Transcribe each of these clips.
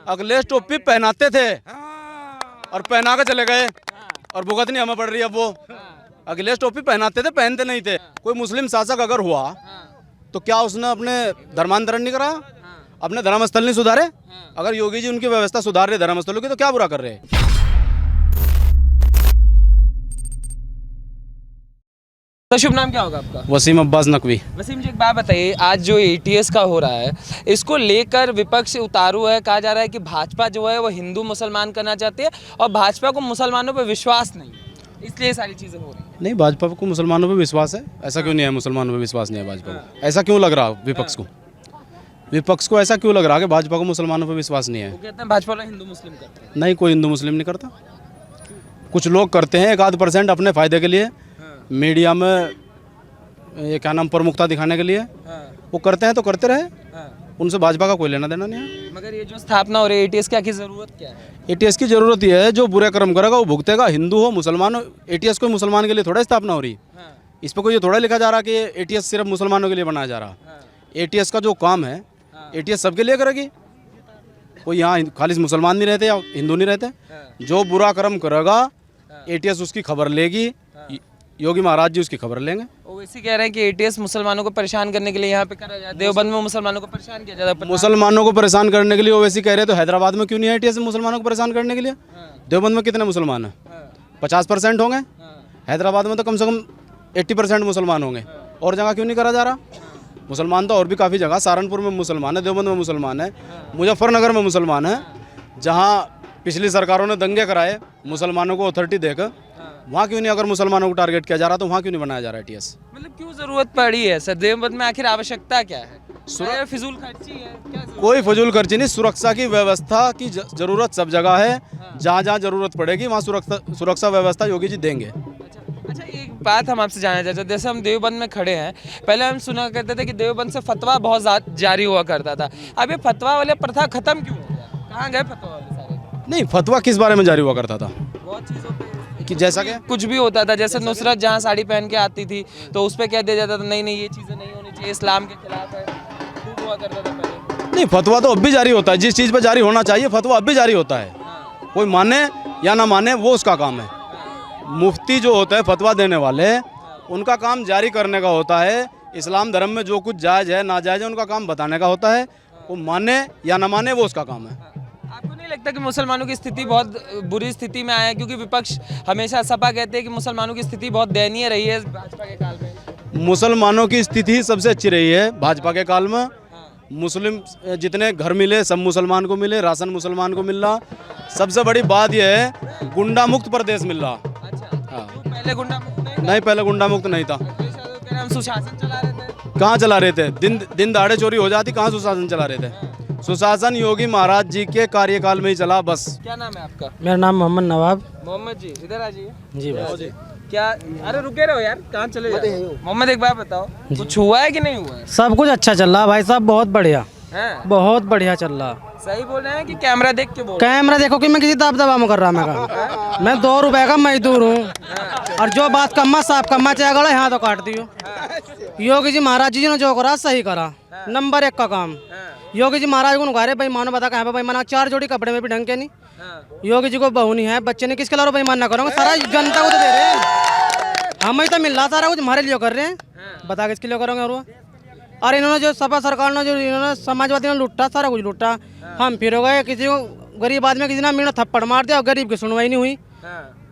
अखिलेश टोपी पहनाते थे और पहना के चले गए और भुगतनी हमें पड़ रही है। अब वो अखिलेश टोपी पहनाते थे, पहनते नहीं थे। कोई मुस्लिम शासक अगर हुआ तो क्या उसने अपने धर्मांतरण नहीं करा, अपने धर्मस्थल नहीं सुधारे? अगर योगी जी उनकी व्यवस्था सुधार रहे धर्मस्थलों की तो क्या बुरा कर रहे हैं? तो शुभ नाम क्या होगा आपका? वसीम अब्बास नकवी। वसीम जी, एक बात बताइए, आज जो एटीएस का हो रहा है इसको लेकर विपक्ष उतारू है। कहा जा रहा है कि भाजपा जो है वो हिंदू मुसलमान करना चाहती है और भाजपा को मुसलमानों पर विश्वास नहीं, इसलिए सारी चीज़ें हो रही हैं। नहीं, भाजपा को मुसलमानों पे विश्वास है। ऐसा क्यों नहीं है? मुसलमानों पे विश्वास नहीं है भाजपा को? ऐसा क्यों लग रहा विपक्ष को? विपक्ष को ऐसा क्यों लग रहा कि भाजपा को मुसलमानों पे विश्वास नहीं है? वो कहते हैं भाजपा वाला हिंदू मुस्लिम करते हैं। नहीं, कोई हिंदू मुस्लिम नहीं करता। कुछ लोग करते हैं 1-8% अपने फायदे के लिए, मीडिया में ये क्या नाम प्रमुखता दिखाने के लिए। वो करते हैं तो करते रहे, उनसे भाजपा का कोई लेना देना नहीं है। मगर ये जो स्थापना हो रही है एटीएस की ज़रूरत क्या है? एटीएस की जरूरत यह है जो बुरे कर्म करेगा वो भुगतेगा, हिंदू हो मुसलमान हो। एटीएस कोई मुसलमान के लिए थोड़ा स्थापना हो रही। इस पर कोई ये थोड़ा लिखा जा रहा कि एटीएस सिर्फ मुसलमानों के लिए बनाया जा रहा। एटीएस का जो काम है एटीएस सबके लिए करेगी। कोई यहाँ खाली मुसलमान नहीं रहते या हिंदू नहीं रहते। जो बुरा कर्म करेगा एटीएस उसकी खबर लेगी, योगी महाराज जी उसकी खबर लेंगे। ओवैसी कह रहे हैं कि एटीएस मुसलमानों को परेशान करने के लिए यहाँ पे करा जाए। देवबंद में मुसलमानों को परेशान किया जाता है। मुसलमानों को परेशान करने के लिए ओवैसी कह रहे हैं तो हैदराबाद में क्यों नहीं है एटीएस मुसलमानों को परेशान करने के लिए? देवबंद में कितने मुसलमान हैं? 50% होंगे। हैदराबाद में तो कम से कम 80% मुसलमान होंगे। और जगह क्यों नहीं करा जा रहा? मुसलमान तो और भी काफ़ी जगह, सहारनपुर में मुसलमान है, देवबंद में मुसलमान है, मुजफ्फरनगर में मुसलमान है। जहाँ पिछली सरकारों ने दंगे कराए मुसलमानों को अथॉरिटी देकर, वहाँ क्यों नहीं? अगर मुसलमानों को टारगेट किया जा रहा तो वहाँ क्यों नहीं बनाया जा रहा एटीएस? मतलब क्यों जरूरत पड़ी है सर? देवबंद में आखिर आवश्यकता क्या है? फिजूल खर्ची है क्या? कोई फजूल खर्ची नहीं। सुरक्षा की व्यवस्था की जरूरत सब जगह है। जहाँ जहाँ जरूरत पड़ेगी वहाँ सुरक्षा व्यवस्था योगी जी देंगे। अच्छा, एक बात हम आपसे जानना चाहते हैं। जैसे हम देवबंद में खड़े हैं, पहले हम सुना करते थे कि देवबंद से फतवा बहुत जारी हुआ करता था। अब ये फतवा वाले प्रथा खत्म क्यों हो गया? कहाँ गए फतवा वाले सारे? नहीं, फतवा किस बारे में जारी हुआ करता था? बहुत चीज़ों पे कि जैसा कि कुछ भी होता था। जैसे नुसरत जहाँ साड़ी पहन के आती थी तो उस पर कह दिया जाता था नहीं नहीं ये चीज़ें नहीं होनी चाहिए, इस्लाम के खिलाफ है। खूब हुआ करता था पहले। नहीं, फतवा तो अब भी जारी होता है। जिस चीज़ पर जारी होना चाहिए फतवा अब भी जारी होता है। कोई माने या ना माने वो उसका काम है। मुफ्ती जो होता है फतवा देने वाले, उनका काम जारी करने का होता है। इस्लाम धर्म में जो कुछ जायज़ है नाजायज़ है उनका काम बताने का होता है। वो माने या ना माने वो उसका काम है। आपको नहीं लगता कि मुसलमानों की स्थिति बहुत बुरी स्थिति में आया है? क्योंकि विपक्ष हमेशा सपा कहते हैं कि मुसलमानों की स्थिति बहुत दयनीय रही है भाजपा के काल में। मुसलमानों की स्थिति सबसे अच्छी रही है भाजपा के काल में। मुस्लिम जितने घर मिले सब मुसलमान को मिले, राशन मुसलमान को मिल रहा। सबसे बड़ी बात यह है गुंडा मुक्त प्रदेश मिल रहा। हाँ। पहले गुंडा मुक्त नहीं, पहले गुंडा मुक्त नहीं था। हम सुशासन चला रहे थे। कहाँ चला रहे थे? दिन दहाड़े चोरी हो जाती, कहाँ सुशासन चला रहे थे? सुशासन योगी महाराज जी के कार्यकाल में ही चला बस। क्या नाम है आपका? मेरा नाम मोहम्मद नवाब। मोहम्मद जी, इधर आ जाइए। जी भाई। क्या? अरे रुके रहो यार, कहाँ चले जा रहे हो? मोहम्मद, एक बात बताओ, कुछ हुआ है कि नहीं हुआ है? सब कुछ अच्छा चल रहा भाई साहब, बहुत बढ़िया हैं? बहुत बढ़िया चल रहा। सही बोल रहे हैं कि कैमरा देख के बोल? कैमरा देखो कि मैं किसी दाब दबा में कर रहा। मैं 2 रुपए का मजदूर हूँ और जो बात कम्मा साफ कम्मा चाहे गड़ा यहाँ तो काट दियो। योगी जी महाराज जी ने जो करा सही करा, नंबर 1 का काम। योगी जी महाराज को नुकारे भाई मानो बता कहाँ पे भाई माना 4 जोड़ी कपड़े में भी ढंग के नहीं। योगी जी को बहू नहीं है, बच्चे ने, किसके लिए भाई मान ना करोगे? सारा जनता को तो दे रहे हैं, हमें तो मिल रहा सारा कुछ हमारे लिए कर रहे हैं। बता किसके लिए करोगे? और इन्होंने जो सपा सरकार ने जो इन्होंने समाजवादी ने लूटा, सारा कुछ लूटा। हम फिर हो गए, किसी को गरीब आदमी किसी ने अमीर ने थप्पड़ मार दिया और गरीब की सुनवाई नहीं हुई।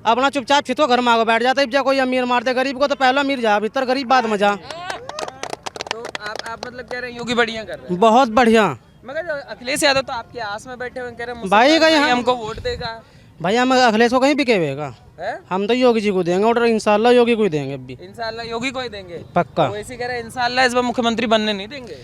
अपना चुपचाप छितो घर में आगे बैठ जाता है। जब कोई अमीर मारते गरीब को तो पहला अमीर जा भीतर, गरीब बाद में जा। तो आप मतलब कह रहे हैं योगी बढ़िया कर रहे हैं? बहुत बढ़िया। मगर अखिलेश यादव तो आपके आस में बैठे हुए कह रहे हैं भाई कहीं हमको वोट देगा। भाई हम अखिलेश को कहीं भी कहेगा, हम तो योगी जी को देंगे और इंशाल्लाह योगी को ही देंगे। अभी इंशाल्लाह योगी को ही देंगे पक्का। वैसे कह रहे हैं इंशाल्लाह इस बार मुख्यमंत्री बनने नहीं देंगे।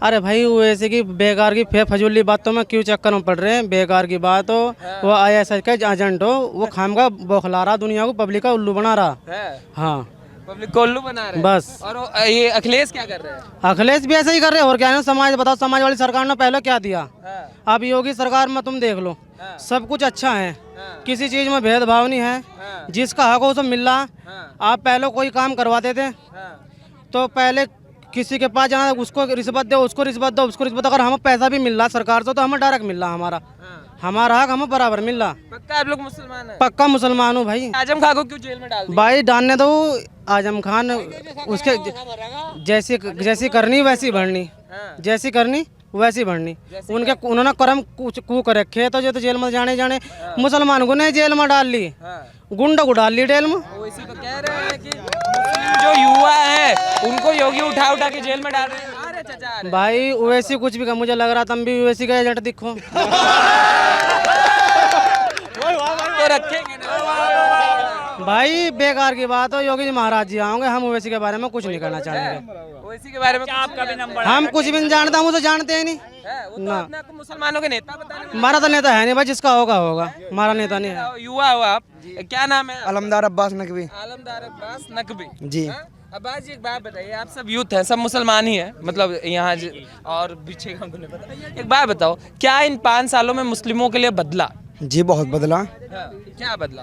अरे भाई वैसे की बेकार की फजूली बातों में क्यों चक्कर में पड़ रहे हैं? बेकार की बात हो, वो ISI का एजेंट हो, वो खामगा बौखला रहा दुनिया को, पब्लिक का उल्लू बना रहा है। हाँ, पब्लिक को उल्लू बना रहे हैं बस। और ये अखिलेश क्या कर रहे हैं? अखिलेश भी ऐसा ही कर रहे हैं और क्या है? समाज बताओ, समाज वाली सरकार ने पहले क्या दिया? अब योगी सरकार में तुम देख लो, सब कुछ अच्छा है, किसी चीज में भेदभाव नहीं है, जिसका हक हो सब मिल रहा। आप पहले कोई काम करवाते थे तो पहले किसी के पास जाना, उसको रिश्वत दो, उसको रिश्वत दो, उसको रिश्वत। अगर हमें पैसा भी मिल रहा सरकार से तो हमें डायरेक्ट मिल रहा हमारा। हमारा हक हमें बराबर मिल रहा। पक्का आप लोग मुसलमान हैं? पक्का मुसलमान हूँ भाई। आजम खान को क्यों जेल में डाल दिया? भाई डालने दो आजम खान, उसके जैसी जैसी करनी वैसी भरनी, हाँ। जैसी करनी वैसी भरनी। उनके उन्होंने कर्म कुछ कू कर रखे तो जो तो जेल में जाने जाने मुसलमान को नहीं जेल में डाल ली, हाँ। गुंडा को डाल ली जेल में। वो इसी तो कह रहे हैं कि मुस्लिम जो युवा है उनको योगी उठा उठा के जेल में डाल रहे हैं। अरे चाचा आ रहे हैं। भाई वैसी कुछ भी का मुझे लग रहा तुम भी वैसी का एजेंट दिखो। तो रखेंगे ना। भाई बेकार की बात हो, योगी जी महाराज जी आओगे, हम ओवैसी के बारे में कुछ नहीं करना चाहेंगे। ओवैसी के बारे में आपका भी नंबर हम कुछ भी नहीं जानते, हम उसे जानते ही नहीं। है? वो तो अपने आप को मुसलमानों के नेता बताने में हमारा तो नेता है नहीं भाई, जिसका होगा होगा, हमारा नेता नहीं है। युवा हो आप, क्या नाम है? अलमदार अब्बास नकवी आलमदार अब्बास नकवी जी। हाँ? अब्बास जी एक बात बताइए, आप सब यूथ हैं, सब मुसलमान ही हैं, मतलब यहाँ और पीछे का हमको नहीं पता। एक बात बताओ, क्या इन 5 सालों में मुस्लिमों के लिए बदला? जी बहुत बदला, हाँ, क्या बदला?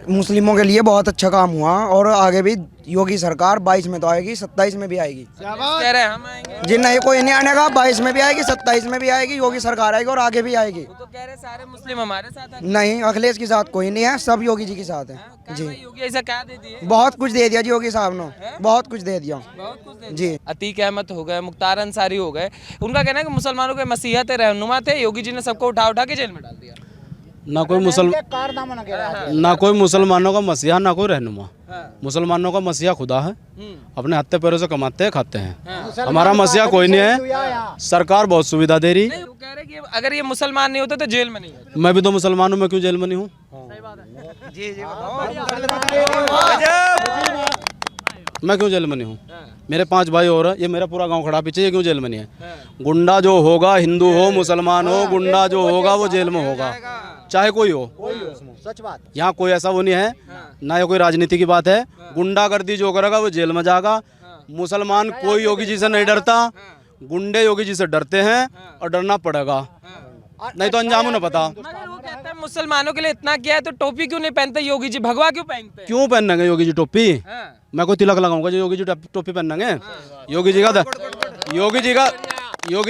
मुस्लिमों के लिए बहुत अच्छा काम हुआ और आगे भी योगी सरकार 22 में तो आएगी, 27 में भी आएगी। कह रहे हैं हम आएंगे। जी नहीं, कोई नहीं आने का, 22 में भी आएगी, 27 में भी आएगी, योगी सरकार आएगी और आगे भी आएगी। वो तो कह रहे हैं सारे मुस्लिम हमारे साथ हैं। नहीं, अखिलेश के साथ कोई नहीं है, सब योगी जी के साथ है। हाँ, जी योगी ऐसा क्या दे दिए? बहुत कुछ दे दिया जी योगी साहब ने, बहुत कुछ दे दिया बहुत कुछ दे जी। अतीक अहमद हो गए, मुख्तार अंसारी हो गए, उनका कहना है कि मुसलमानों के मसीहत रहनुमा थे, योगी जी ने सबको उठा उठा के जेल में डाल दिया। ना कोई मुसलमानों का मसीहा, ना कोई रहनुमा। मुसलमानों का मसीहा खुदा है, अपने हत्थे पैरों से कमाते हैं, खाते हैं। हमारा मसीहा कोई नहीं है, सरकार बहुत सुविधा दे रही। नहीं, वो कह रहे हैं कि अगर ये मुसलमान नहीं होते तो जेल में नहीं होते। मैं भी तो मुसलमान हूँ, मैं क्यों जेल में नहीं हूँ? मैं क्यों जेल में नहीं हूँ? मेरे 5 भाई और हैं, ये मेरा पूरा गांव खड़ा पीछे, ये क्यों जेल में नहीं है? गुंडा जो होगा, हिंदू हो मुसलमान हो, गुंडा जो होगा वो जेल में होगा, चाहे कोई हो। सच बात। यहाँ कोई ऐसा वो नहीं है, ना ये कोई राजनीति की बात है। गुंडागर्दी जो करेगा वो जेल में जाएगा। मुसलमान कोई योगी जी से नहीं डरता, गुंडे योगी जी से डरते हैं और डरना पड़ेगा, नहीं तो अंजाम न पता। मगर वो कहते हैं मुसलमानों के लिए इतना किया है तो टोपी क्यों नहीं पहनते योगी जी, भगवा क्यों पहनते हैं? क्यों पहनेंगे योगी जी टोपी? हाँ। मैं कोई तिलक लगाऊंगा जो योगी जी टोपी पहनेंगे? योगी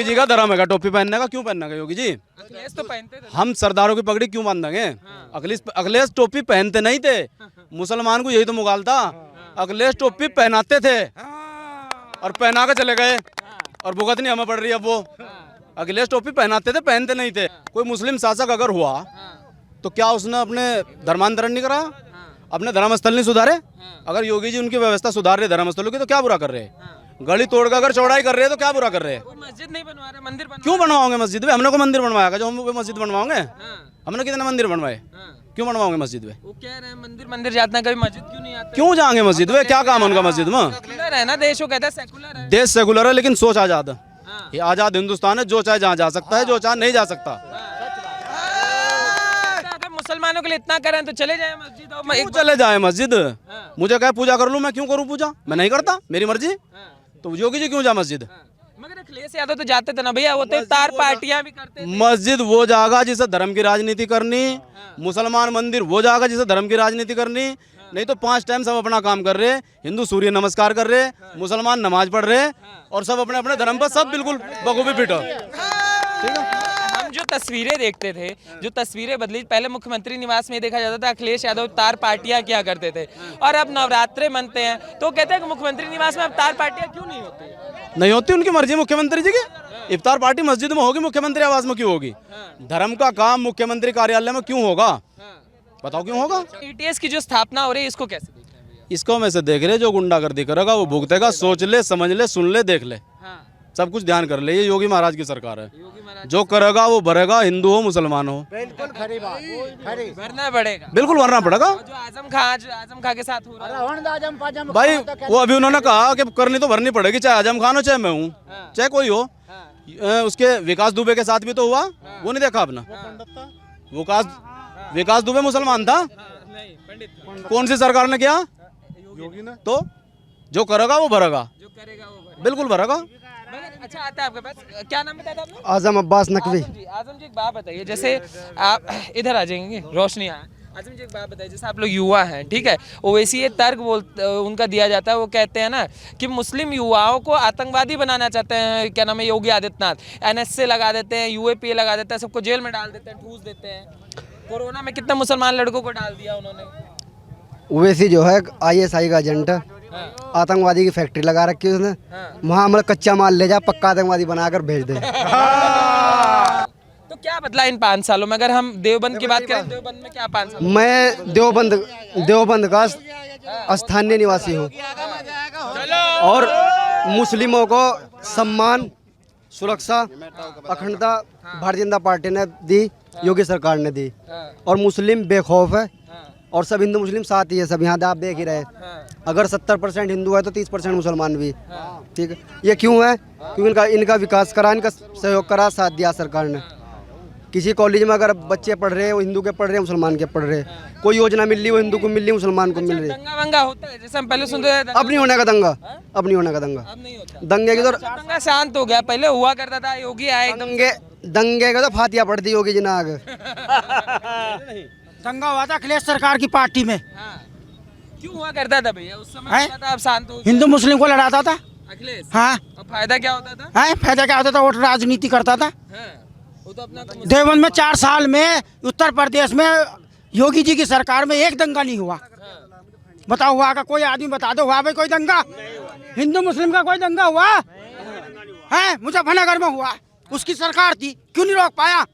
जी का धर्म है टोपी पहनने का, क्यों पहनेंगे योगी जी? अखिलेश तो पहनते थे। हम सरदारों की पगड़ी क्यों बांधेंगे? अखिलेश टोपी पहनते नहीं थे, मुसलमान को यही तो मुगाल था। अखिलेश टोपी पहनाते थे और पहना के चले गए और भुगतनी हमें पड़ रही है। अब वो अखिलेश टोपी पहनाते थे, पहनते नहीं थे। कोई मुस्लिम शासक अगर हुआ तो क्या उसने अपने धर्मांतरण नहीं करा, अपने धर्मस्थल नहीं सुधारे? अगर योगी जी उनकी व्यवस्था सुधार रहे धर्मस्थलों की तो क्या बुरा कर रहे हैं? गली तोड़कर अगर चौड़ाई कर रहे हैं तो क्या बुरा कर रहे हैं? वो मस्जिद नहीं बनवा रहे, मंदिर बनवा क्यों बनवाओगे मस्जिद में? हमने को मंदिर बनवाया, जो हम मस्जिद बनवाओगे? हमने कितने मंदिर बनवाए, क्यों बनवाओगे मस्जिद में? वो कह रहे हैं मंदिर जाते हैं, कभी मस्जिद क्यों नहीं आते? क्यों जाएंगे मस्जिद में? क्या काम है उनका मस्जिद में? सेकुलर है ना देश, वो कहता है सेकुलर है। देश सेकुलर है लेकिन सोच आजाद है। ये आजाद हिंदुस्तान है, जो चाहे जहाँ जा सकता है, जो चाहे नहीं जा सकता। अगर मुसलमानों के लिए इतना करें तो चले जाए मस्जिद और क्यों चले जाए मस्जिद? मुझे क्या पूजा कर लूं, मैं क्यों करूं पूजा? मैं नहीं करता, मेरी मर्जी। तो योगी जी क्यों जा मस्जिद? मगर अखिलेश यादव तो जाते थे ना भैया, वो तो इफ्तार पार्टियां भी करते थे। मस्जिद वो जाएगा जिसे धर्म की राजनीति करनी, मुसलमान मंदिर वो जाएगा जिसे धर्म की राजनीति करनी। नहीं तो 5 टाइम सब अपना काम कर रहे, हिंदू सूर्य नमस्कार कर रहे, मुसलमान नमाज पढ़ रहे और सब अपने अपने धर्म पर सब बिल्कुल बखूबी फिट हो। ठीक है। हम जो तस्वीरें देखते थे, जो तस्वीरें बदली, पहले मुख्यमंत्री निवास में देखा जाता था अखिलेश यादव इफ्तार पार्टियां किया करते थे, और अब नवरात्रे मनते हैं तो कहते हैं कि मुख्यमंत्री निवास में इफ्तार पार्टियां क्यों नहीं होती? नहीं होती, उनकी मर्जी मुख्यमंत्री जी की। इफ्तार पार्टी मस्जिद में होगी, मुख्यमंत्री आवास में क्यों होगी? धर्म का काम मुख्यमंत्री कार्यालय में क्यों होगा? बताओ क्यों होगा? ईटीएस की जो स्थापना हो रही है इसको कैसे देख रहे हैं? इसको में से देख रहे, जो गुंडागर्दी करेगा वो भुगतेगा। सोच ले, समझ ले, सुन ले, देख ले, सब कुछ ध्यान कर ले। ये योगी महाराज की सरकार है, जो करेगा वो भरेगा, हिंदू हो मुसलमान हो। बिल्कुल खरी बात, खरी। भरना पड़ेगा, बिल्कुल भरना पड़ेगा। जो आजम खां के साथ हो रहा है। भाई वो अभी उन्होंने कहा कि करनी तो भरनी पड़ेगी, चाहे आजम खान हो चाहे मैं हूँ, चाहे कोई हो। उसके विकास दुबे के साथ भी तो हुआ, वो नहीं देखा आपने? विकास दुबे मुसलमान था, कौन सी सरकार ने किया? योगी ने। तो जो करेगा वो भरेगा, जो करेगा वो बिल्कुल भरेगा। अच्छा, आता है आपके पास, क्या नाम बताया था आपने? आजम अब्बास नकवी। आजम जी एक बात बताइए, जैसे आप इधर आ जाएंगे, रोशनी अच्छा मुझे एक बात बताइए, जैसे आप लोग युवा हैं, ठीक है, ओवैसी ये तर्क उनका दिया जाता है, वो कहते हैं ना कि मुस्लिम युवाओं को आतंकवादी बनाना चाहते हैं, क्या नाम है, योगी आदित्यनाथ, NSA लगा देते हैं, UAPA लगा देते हैं, सबको जेल में डाल देते हैं, ठूस देते हैं। कोरोना में कितने मुसलमान लड़कों को डाल दिया उन्होंने। ओवैसी जो है ISI का एजेंट है, हाँ। आतंकवादी की फैक्ट्री लगा रखी है उसने, वहाँ मतलब कच्चा माल ले जा, पक्का आतंकवादी बनाकर भेज दे। तो क्या बदला इन 5 सालों में? अगर हम देवबंद की बात करें, देवबंद में क्या 5 साल? मैं देवबंद का स्थानीय निवासी हूँ और मुस्लिमों को सम्मान, सुरक्षा, अखंडता भारतीय जनता पार्टी ने दी, योगी सरकार ने दी, और मुस्लिम बेखौफ है और सब हिंदू मुस्लिम साथ ही है। सब यहाँ आप देख ही रहे, अगर 70% हिंदू है तो 30% मुसलमान भी, ठीक है। ये क्यों है? क्योंकि इनका विकास करा, इनका सहयोग करा, साथ दिया सरकार ने। किसी कॉलेज में अगर बच्चे पढ़ रहे हैं, वो हिंदू के पढ़ रहे हैं, मुसलमान के पढ़ रहे हैं, कोई योजना मिल रही, वो हिंदू को मिल रही, मुसलमान को मिल रही। दंगा वंगा होता है जैसे हम पहले सुनते थे? अब नहीं होने का दंगा, अब नहीं होने का दंगा। अब नहीं होता दंगे की तो दंगा शांत हो गया, पहले हुआ करता था, योगी आए एकदम। दंगे का तो फातिया पड़ती योगी जी ने आगे। दंगा हुआ था अखिलेश सरकार की पार्टी में, हाँ। क्यों हुआ करता था भैया उस समय? होता था, अब शांत हो गया। हिंदू मुस्लिम को लड़ाता था। अखिलेश, हाँ। और फायदा क्या होता था? है फायदा क्या होता था? वोट राजनीति करता था। हाँ। वो तो अपना देवबंद में 4 साल में उत्तर प्रदेश में योगी जी की सरकार में एक दंगा नहीं हुआ। बताओ हुआ का? कोई आदमी बता दो, हुआ भाई कोई दंगा? हिंदू मुस्लिम का कोई दंगा हुआ है? मुजफ्फरनगर में हुआ, उसकी सरकार थी, क्यों नहीं रोक पाया?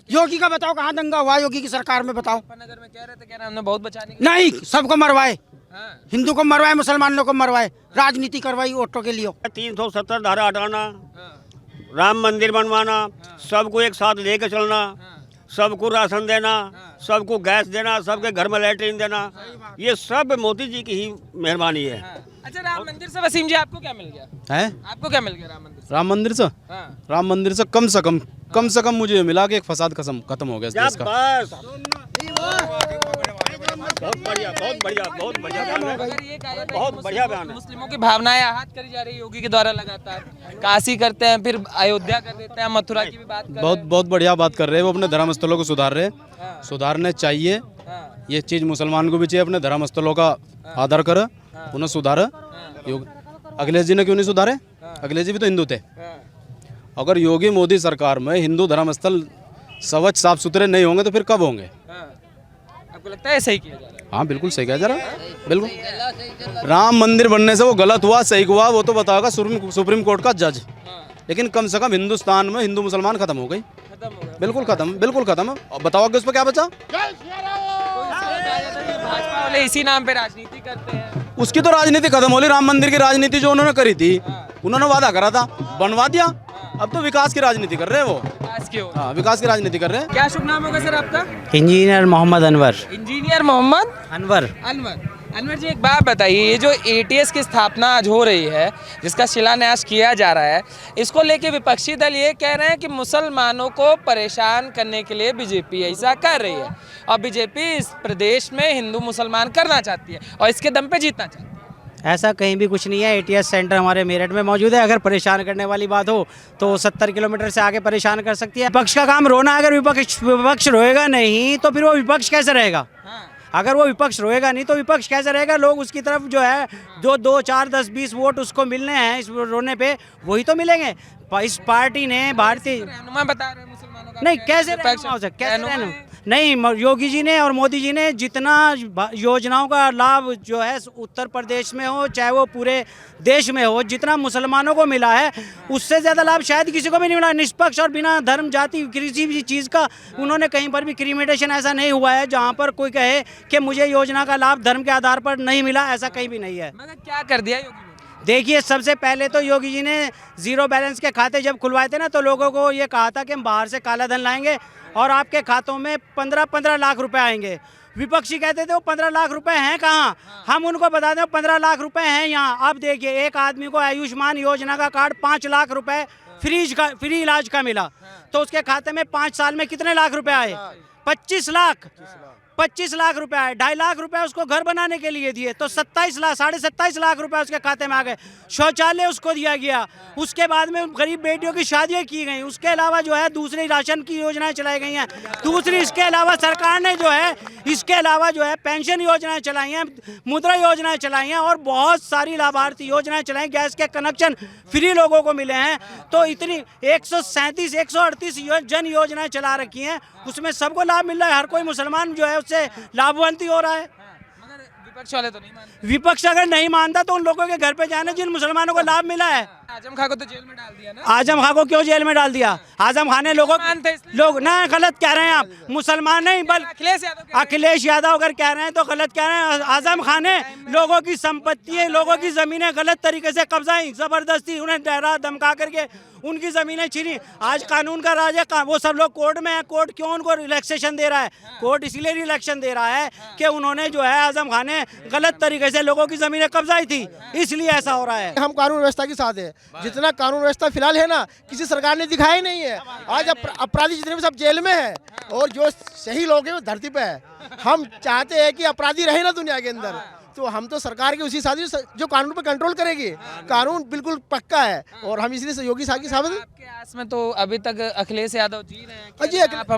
योगी का बताओ कहाँ दंगा हुआ? योगी की सरकार में बताओ। नगर में कह रहे थे, कह रहे हमने बहुत बचाने के नहीं, सबको मरवाए, हाँ। हिंदू को मरवाए, मुसलमानों को मरवाए, राजनीति करवाई वोटों के लिए। 370 धारा हटाना, राम मंदिर बनवाना, सबको एक साथ लेके चलना, सबको राशन देना, सबको गैस देना, सबके घर में लैट्रिन देना, ये सब मोदी जी की ही मेहरबानी है। अच्छा, राम मंदिर से वसीम जी आपको क्या मिल गया? है आपको क्या मिल गया राम मंदिर से? राम मंदिर से? हाँ। राम मंदिर से कम से कम मुझे मिला कि एक फसाद खत्म हो गया इस देश का। बस बहुत बढ़िया, बहुत बढ़िया, बहुत बढ़िया बयान है। अगर ये कहा जाता है कि बहुत बढ़िया बयान है। मुस्लिमों की भावनाएं आहत करी जा रही है योगी के द्वारा लगातार, काशी करते हैं, फिर अयोध्या कर देते हैं, मथुरा की भी बात कर रहे बहुत बढ़िया बात कर रहे हैं वो, अपने धर्म स्थलों को सुधार रहे हैं, सुधारने चाहिए। हाँ। ये चीज़ मुसलमान को भी चाहिए, अपने धर्म स्थलों का आदर करे, उन्हें सुधारे। अखिलेश जी ने क्यों नहीं सुधारे? अखिलेश जी भी तो हिंदू थे। अगर योगी मोदी सरकार में हिंदू धर्म स्थल स्वच्छ साफ सुथरे नहीं होंगे तो फिर कब होंगे? आपको लगता है सही किया जा रहा है? हाँ बिल्कुल सही कहा जा रहा है, बिल्कुल। राम मंदिर बनने से वो गलत हुआ सही हुआ वो तो बताओगा सुप्रीम कोर्ट का जज, लेकिन कम से कम हिंदुस्तान में हिंदू मुसलमान खत्म हो गई, खत्म हो गया। बिल्कुल खत्म, बिल्कुल खत्म। अब बताओ कि उस पर क्या बचा? भाजपा वाले इसी नाम पे राजनीति करते हैं। उसकी तो राजनीति खत्म हो रही। राम मंदिर की राजनीति जो उन्होंने करी थी, उन्होंने वादा करा था, बनवा दिया, अब तो विकास की राजनीति कर रहे हैं वो। विकास की ओर। हाँ, विकास की राजनीति कर रहे हैं। क्या शुभ नाम होगा सर आपका? इंजीनियर मोहम्मद अनवर। इंजीनियर मोहम्मद अनवर। अनवर जी, एक बात बताइए, ये जो ATS की स्थापना आज हो रही है, जिसका शिलान्यास किया जा रहा है, इसको लेके विपक्षी दल ये कह रहे हैं कि मुसलमानों को परेशान करने के लिए बीजेपी ऐसा कर रही है, और बीजेपी इस प्रदेश में हिंदू मुसलमान करना चाहती है और इसके दम पे जीतना चाहती है। ऐसा कहीं भी कुछ नहीं है। ATS सेंटर हमारे मेरठ में मौजूद है। अगर परेशान करने वाली बात हो तो 70 किलोमीटर से आगे परेशान कर सकती है। विपक्ष का काम रोना। अगर विपक्ष रोएगा नहीं तो फिर वो विपक्ष कैसे रहेगा? अगर वो विपक्ष रोएगा नहीं तो विपक्ष कैसे रहेगा? लोग उसकी तरफ जो है 2, 4, 10, 20 वोट उसको मिलने हैं इस रोने पे, वही तो मिलेंगे। इस पार्टी ने भारतीय रहनुमा बता रहे हैं मुसलमानों का, नहीं, कैसे रहनुमा हो सकता? कैसे रहनुमा? नहीं, योगी जी ने और मोदी जी ने जितना योजनाओं का लाभ जो है उत्तर प्रदेश में हो चाहे वो पूरे देश में हो, जितना मुसलमानों को मिला है उससे ज़्यादा लाभ शायद किसी को भी नहीं मिला। निष्पक्ष और बिना धर्म जाति किसी भी चीज़ का उन्होंने कहीं पर भी क्रिमिनेशन ऐसा नहीं हुआ है जहाँ पर कोई कहे कि मुझे योजना का लाभ धर्म के आधार पर नहीं मिला, ऐसा कहीं भी नहीं है। मगर क्या कर दिया योगी ने? देखिए, सबसे पहले तो योगी जी ने जीरो बैलेंस के खाते जब खुलवाए थे ना, तो लोगों को ये कहा था कि हम बाहर से काला धन लाएंगे और आपके खातों में 15-15 लाख रुपए आएंगे। विपक्षी कहते थे वो 15 लाख रुपए हैं कहाँ? हम उनको बता दें 15 लाख रुपए हैं यहाँ। अब देखिए, एक आदमी को आयुष्मान योजना का कार्ड 5 लाख रुपए फ्री इलाज का मिला, तो उसके खाते में 5 साल में कितने लाख रुपए आए? 25 लाख। 25 लाख रुपए आए, 2.5 लाख रुपए उसको घर बनाने के लिए दिए, तो 27 लाख 27.5 लाख रुपए उसके खाते में आ गए। शौचालय उसको दिया गया, उसके बाद में गरीब बेटियों की शादियां की गई, उसके अलावा जो है दूसरी राशन की योजनाएं चलाई गई हैं, दूसरी इसके अलावा सरकार ने जो है इसके अलावा जो है पेंशन योजनाएं चलाई हैं, मुद्रा योजनाएं चलाई हैं और बहुत सारी लाभार्थी योजनाएं चलाई, गैस के कनेक्शन फ्री लोगों को मिले हैं। तो इतनी 137 138 जन योजनाएं चला रखी हैं, उसमें सबको लाभ मिल रहा है, हर कोई मुसलमान जो है उससे लाभवंत ही हो रहा है। मगर विपक्ष वाले तो नहीं मानते। विपक्ष अगर नहीं मानता तो उन लोगों के घर पे जाने जिन मुसलमानों को लाभ मिला है। आजम खां को तो जेल में डाल दिया ना। आजम खां को क्यों जेल में डाल दिया? आजम खां ने लोग ना गलत कह रहे हैं आप, मुसलमान नहीं बल्कि अखिलेश यादव अगर कह रहे हैं तो गलत कह रहे हैं। आजम खां ने लोगों की संपत्ति, लोगों की जमीनें गलत तरीके से कब्जाई, जबरदस्ती उन्हें डरा धमका करके उनकी जमीनें छीनी। आज कानून का राज है, वो सब लोग कोर्ट में है, कोर्ट क्यों उनको रिलैक्सेशन दे रहा है? कोर्ट इसलिए रिलैक्सेशन दे रहा है कि उन्होंने जो है आजम खान ने गलत तरीके से लोगों की जमीनें कब्जाई थी, इसलिए ऐसा हो रहा है। हम कानून व्यवस्था के साथ है, जितना कानून व्यवस्था फिलहाल है ना, किसी सरकार ने दिखाया ही नहीं है। आज अपराधी जितने भी सब जेल में है और जो सही लोग हैं वो धरती पे है। हम चाहते हैं कि अपराधी रहे ना दुनिया के अंदर, तो हम तो सरकार के उसी साथ जो कानून पर कंट्रोल करेगी। कानून बिल्कुल पक्का है और हम इसलिए योगी साहब की साबित। आपके आस में तो अभी तक अखिलेश यादव जी रहे हैं, जी आप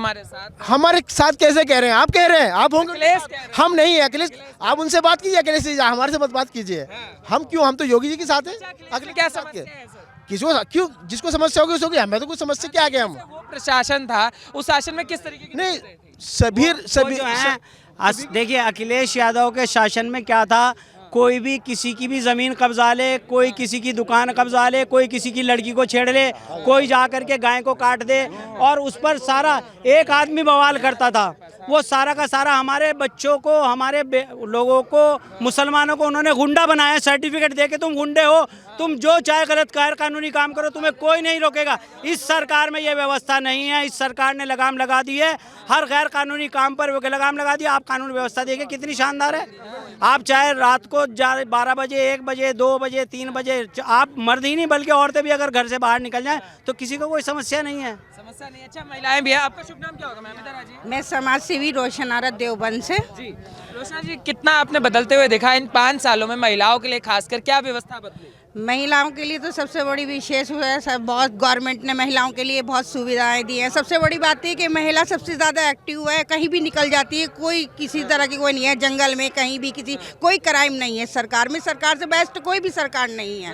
हमारे साथ कैसे कह रहे हैं? आप कह रहे हैं, आप होंगे, अखिलेश कह रहे हैं। हम नहीं है अखिलेश। आप उनसे बात कीजिए, अखिलेश जी हमारे से बात कीजिए। हम क्यों, हम तो योगी जी के साथ है। अखिलेश क्या समस्या है सर? किसको क्यों, जिसको समस्या होगी उसको, हमें तो कुछ समस्या क्या गया। हम वो प्रशासन था, उस शासन में किस तरीके की नहीं, सभी जो है देखिए अखिलेश यादव के शासन में क्या था, कोई भी किसी की भी ज़मीन कब्जा ले, कोई किसी की दुकान कब्जा ले, कोई किसी की लड़की को छेड़ ले, कोई जा कर के गाय को काट दे और उस पर सारा एक आदमी बवाल करता था। वो सारा का सारा हमारे बच्चों को, हमारे लोगों को, मुसलमानों को उन्होंने गुंडा बनाया, सर्टिफिकेट दे के तुम गुंडे हो, तुम जो चाहे गलत गैर कानूनी काम करो, तुम्हें कोई नहीं रोकेगा। इस सरकार में ये व्यवस्था नहीं है। इस सरकार ने लगाम लगा दी है, हर गैर कानूनी काम पर लगाम लगा दिया। आप कानून व्यवस्था देखिए कितनी शानदार है। आप चाहे रात को 12 बजे, 1 बजे, 2 बजे, 3 बजे, आप मर्द ही नहीं बल्कि औरतें भी अगर घर से बाहर निकल जाएं तो किसी को कोई समस्या नहीं है। समस्या नहीं। अच्छा, महिलाएं भी है। आपका शुभ नाम क्या होगा मैम? इधर आ जी। मैं समाज सेवी रोशन आरा देवबंद से। जी रोशना जी, कितना आपने बदलते हुए देखा इन 5 सालों में महिलाओं के लिए, खासकर क्या व्यवस्था बदली? महिलाओं के लिए तो सबसे बड़ी विशेष है, सब बहुत गवर्नमेंट ने महिलाओं के लिए बहुत सुविधाएं दी हैं। सबसे बड़ी बात है कि महिला सबसे ज़्यादा एक्टिव है, कहीं भी निकल जाती है, कोई किसी तरह की कोई नहीं है, जंगल में कहीं भी किसी कोई क्राइम नहीं है सरकार में। सरकार से बेस्ट कोई भी सरकार नहीं है।